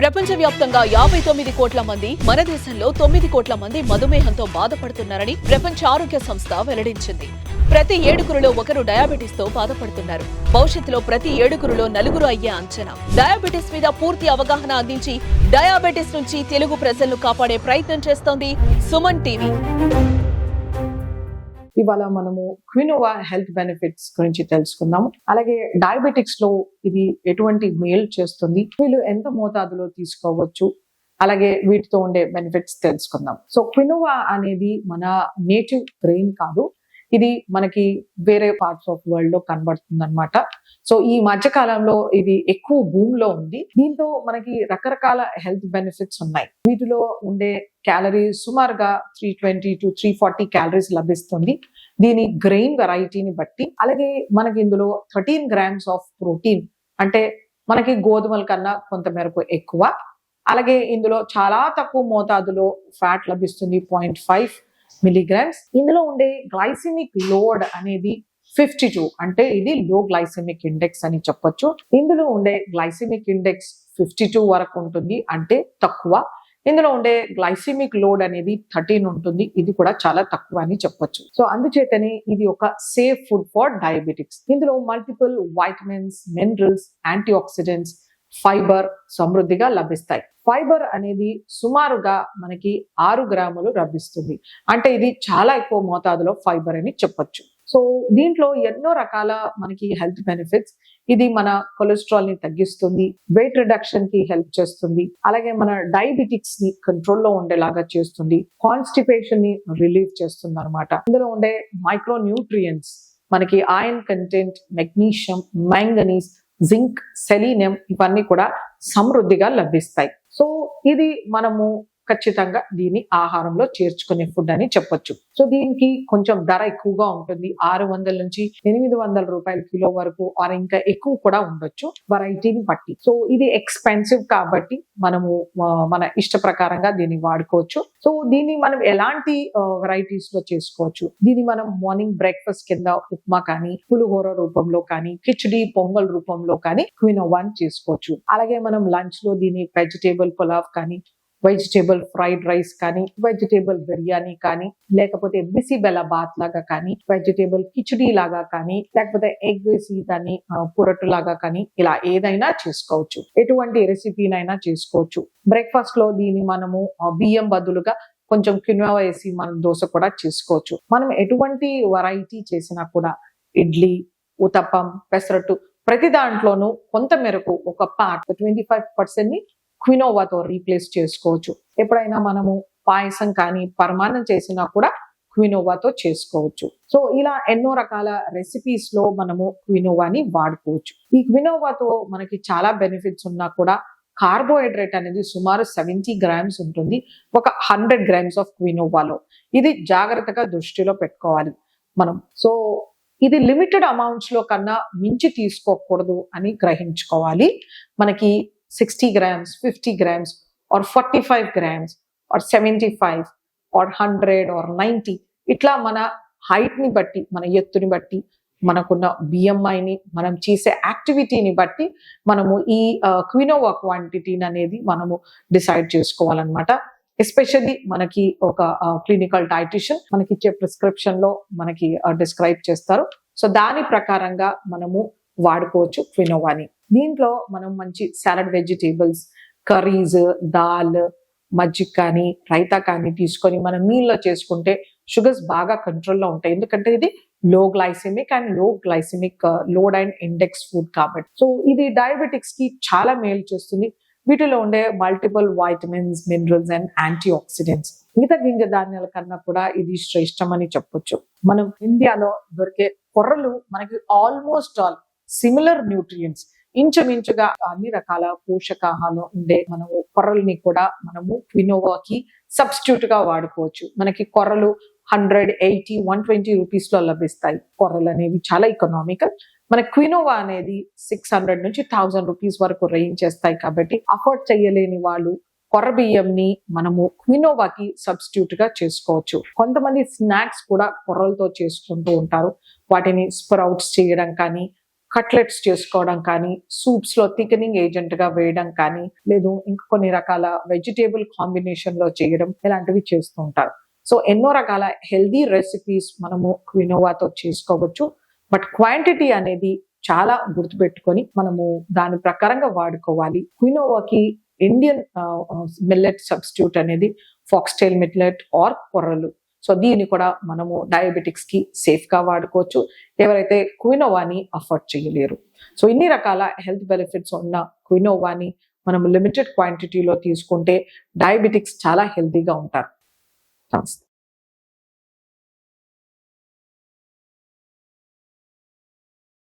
ప్రపంచవ్యాప్తంగా 59 కోట్ల మంది, మన దేశంలో 9 కోట్ల మంది మధుమేహంతో బాధపడుతున్నారని ప్రపంచ ఆరోగ్య సంస్థ వెల్లడించింది. ప్రతి 7గురిలో ఒకరు డయాబెటిస్ తో బాధపడుతున్నారు. భవిష్యత్తులో ప్రతి 7గురిలో 4 అయ్యే అంచనా. డయాబెటిస్ మీద పూర్తి అవగాహన అందించి డయాబెటిస్ నుంచి తెలుగు ప్రజలను కాపాడే ప్రయత్నం చేస్తోంది సుమన్ టీవీ. ఇవాళ మనము క్వినోవా హెల్త్ బెనిఫిట్స్ గురించి తెలుసుకుందాం. అలాగే డయాబెటిక్స్ లో ఇది ఎటువంటి మేలు చేస్తుంది, వీళ్ళు ఎంత మోతాదులో తీసుకోవచ్చు, అలాగే వీటితో ఉండే బెనిఫిట్స్ తెలుసుకుందాం. సో క్వినోవా అనేది మన నేటివ్ గ్రెయిన్ కాదు, ఇది మనకి వేరే పార్ట్స్ ఆఫ్ వరల్డ్ లో కనబడుతుంది అనమాట. సో ఈ మధ్య కాలంలో ఇది ఎక్కువ భూమిలో ఉంది. దీంతో మనకి రకరకాల హెల్త్ బెనిఫిట్స్ ఉన్నాయి. వీటిలో ఉండే క్యాలరీస్ సుమారుగా 320 to 340 క్యాలరీస్ లభిస్తుంది దీని గ్రెయిన్ వెరైటీని బట్టి. అలాగే మనకి ఇందులో 13 grams ఆఫ్ ప్రోటీన్, అంటే మనకి గోధుమల కన్నా కొంత మేరకు ఎక్కువ. అలాగే ఇందులో చాలా తక్కువ మోతాదులో ఫ్యాట్ లభిస్తుంది, 0.5 milligrams. ఇందులో ఉండే గ్లైసిమిక్ లోడ్ అనేది 52, అంటే ఇది లో గ్లైసెమిక్ ఇండెక్స్ అని చెప్పొచ్చు. ఇందులో ఉండే గ్లైసెమిక్ ఇండెక్స్ 52 వరకు ఉంటుంది, అంటే తక్కువ. ఇందులో ఉండే గ్లైసెమిక్ లోడ్ అనేది 13 ఉంటుంది, ఇది కూడా చాలా తక్కువ అని చెప్పొచ్చు. సో అందుచేతనే ఇది ఒక సేఫ్ ఫుడ్ ఫర్ డయాబెటిక్స్. ఇందులో multiple vitamins, minerals, antioxidants, fibre సమృద్ధిగా లభిస్తాయి. ఫైబర్ అనేది సుమారుగా మనకి 6 గ్రాములు లభిస్తుంది, అంటే ఇది చాలా ఎక్కువ మోతాదులో ఫైబర్ అని చెప్పొచ్చు. సో దీంట్లో ఎన్నో రకాల మనకి హెల్త్ బెనిఫిట్స్. ఇది మన కొలెస్ట్రాల్ ని తగ్గిస్తుంది, వెయిట్ రిడక్షన్ కి హెల్ప్ చేస్తుంది, అలాగే మన డయాబెటిక్స్ ని కంట్రోల్లో ఉండేలాగా చేస్తుంది, కాన్స్టిపేషన్ ని రిలీవ్ చేస్తుంది అనమాట. ఇందులో ఉండే మైక్రో న్యూట్రియంట్స్ మనకి iron content, magnesium, manganese, zinc, selenium ఇవన్నీ కూడా సమృద్ధిగా లభిస్తాయి. సో ఇది మనము ఖచ్చితంగా దీన్ని ఆహారంలో చేర్చుకునే ఫుడ్ అని చెప్పొచ్చు. సో దీనికి కొంచెం ధర ఎక్కువగా ఉంటుంది, 600 నుంచి 800 రూపాయల కిలో వరకు, ఆర్ ఇంకా ఎక్కువ కూడా ఉండొచ్చు వెరైటీని బట్టి. సో ఇది ఎక్స్పెన్సివ్ కాబట్టి మనము మన ఇష్ట ప్రకారంగా దీన్ని వాడుకోవచ్చు. సో దీన్ని మనం ఎలాంటి వెరైటీస్ లో చేసుకోవచ్చు. దీన్ని మనం మార్నింగ్ బ్రేక్ఫాస్ట్ కింద ఉప్మా కానీ, పులిహోర రూపంలో కానీ, కిచడీ పొంగల్ రూపంలో కానీ క్వినోవాని చేసుకోవచ్చు. అలాగే మనం లంచ్ లో దీన్ని వెజిటేబుల్ పులావ్ కానీ, వెజిటేబుల్ ఫ్రైడ్ రైస్ కానీ, వెజిటేబుల్ బిర్యానీ కానీ, లేకపోతే బిసిబెల్ల బాత్ లాగా కానీ, వెజిటేబుల్ కిచడీ లాగా కానీ, లేకపోతే ఎగ్ వేసి దాన్ని పురటు లాగా కానీ, ఇలా ఏదైనా చేసుకోవచ్చు. ఎటువంటి రెసిపీనైనా చేసుకోవచ్చు. బ్రేక్ఫాస్ట్ లో దీన్ని మనము బియ్యం బదులుగా కొంచెం క్వినోవా వేసి మనం దోశ కూడా చేసుకోవచ్చు. మనం ఎటువంటి వెరైటీ చేసినా కూడా ఇడ్లీ, ఉతప్పం, పెసరట్టు ప్రతి దాంట్లోనూ కొంత మేరకు ఒక పార్ట్ 25% ని క్వినోవాతో రీప్లేస్ చేసుకోవచ్చు. ఎప్పుడైనా మనము పాయసం కానీ, పరమాన్నం చేసినా కూడా క్వినోవాతో చేసుకోవచ్చు. సో ఇలా ఎన్నో రకాల రెసిపీస్ లో మనము క్వినోవాని వాడుకోవచ్చు. ఈ క్వినోవాతో మనకి చాలా బెనిఫిట్స్ ఉన్నా కూడా కార్బోహైడ్రేట్ అనేది సుమారు 70 grams ఉంటుంది ఒక 100 grams ఆఫ్ క్వినోవాలో. ఇది జాగ్రత్తగా దృష్టిలో పెట్టుకోవాలి మనం. సో ఇది లిమిటెడ్ అమౌంట్స్ లో కన్నా మించి తీసుకోకూడదు అని గ్రహించుకోవాలి. మనకి 60 grams, 50 grams, or 45 grams, or 75, or 100, or 90, ఇట్లా మన హైట్ ని బట్టి, మన ఎత్తుని బట్టి, మనకున్న బిఎంఐని, మనం చేసే యాక్టివిటీని బట్టి మనము ఈ క్వినోవా క్వాంటిటీని అనేది మనము డిసైడ్ చేసుకోవాలన్నమాట. ఎస్పెషల్లీ మనకి ఒక క్లినికల్ డైటిషియన్ మనకి ఇచ్చే ప్రిస్క్రిప్షన్ లో మనకి డిస్క్రైబ్ చేస్తారు. సో దాని ప్రకారంగా మనము వాడుకోవచ్చు క్వినోవాని. దీంట్లో మనం మంచి సాలడ్ వెజిటేబుల్స్, కర్రీస్, దాల్, మజ్జిగ కానీ, రైతా కానీ తీసుకొని మనం మీల్లో చేసుకుంటే షుగర్స్ బాగా కంట్రోల్లో ఉంటాయి. ఎందుకంటే ఇది low glycaemic and low glycaemic load and index food కాబట్టి. సో ఇది డయాబెటిక్స్ కి చాలా మేలు చేస్తుంది. వీటిలో ఉండే multiple vitamins, minerals and antioxidants మిగతా గింజ ధాన్యాల కన్నా కూడా ఇది శ్రేష్టం అని చెప్పొచ్చు. మనం ఇండియాలో దొరికే కొర్రలు మనకి ఆల్మోస్ట్ ఆల్ సిమిలర్ న్యూట్రియంట్స్, ఇంచుమించుగా అన్ని రకాల పోషకాహారం ఉండే మనము కొర్రల్ని కూడా మనము క్వినోవాకి సబ్స్టిట్యూట్ గా వాడుకోవచ్చు. మనకి కొర్రలు 180, 120 రూపీస్ లో లభిస్తాయి. కొర్రలు అనేవి చాలా ఎకనామికల్. మన క్వినోవా అనేది 600 నుంచి 1000 రూపీస్ వరకు రేంజ్ చేస్తాయి. కాబట్టి అఫోర్డ్ చేయలేని వాళ్ళు కొర్ర బియ్యంని మనము క్వినోవాకి సబ్స్టిట్యూట్ గా చేసుకోవచ్చు. కొంతమంది స్నాక్స్ కూడా కొర్రలతో చేసుకుంటూ ఉంటారు. వాటిని స్ప్రౌట్స్ చేయడం కానీ, కట్లెట్స్ చేసుకోవడం కానీ, సూప్స్ లో థికనింగ్ ఏజెంట్ గా వేయడం కానీ, లేదు ఇంకా కొన్ని రకాల వెజిటేబుల్ కాంబినేషన్ లో చేయడం, ఇలాంటివి చేస్తూ ఉంటారు. సో ఎన్నో రకాల హెల్దీ రెసిపీస్ మనము క్వినోవాతో చేసుకోవచ్చు. బట్ క్వాంటిటీ అనేది చాలా గుర్తుపెట్టుకొని మనము దాని ప్రకారంగా వాడుకోవాలి. క్వినోవాకి ఇండియన్ మిల్లెట్ సబ్స్టిట్యూట్ అనేది ఫాక్స్టైల్ మిల్లెట్ ఆర్ కొర్రలు. సో దీన్ని కూడా మనము డయాబెటిక్స్ కి సేఫ్ గా వాడుకోవచ్చు, ఎవరైతే క్వినోవాని అఫోర్డ్ చేయలేరు. సో ఇన్ని రకాల హెల్త్ బెనిఫిట్స్ ఉన్న క్వినోవాని మనం లిమిటెడ్ క్వాంటిటీలో తీసుకుంటే డయాబెటిక్స్ చాలా హెల్తీగా ఉంటారు. నమస్తే.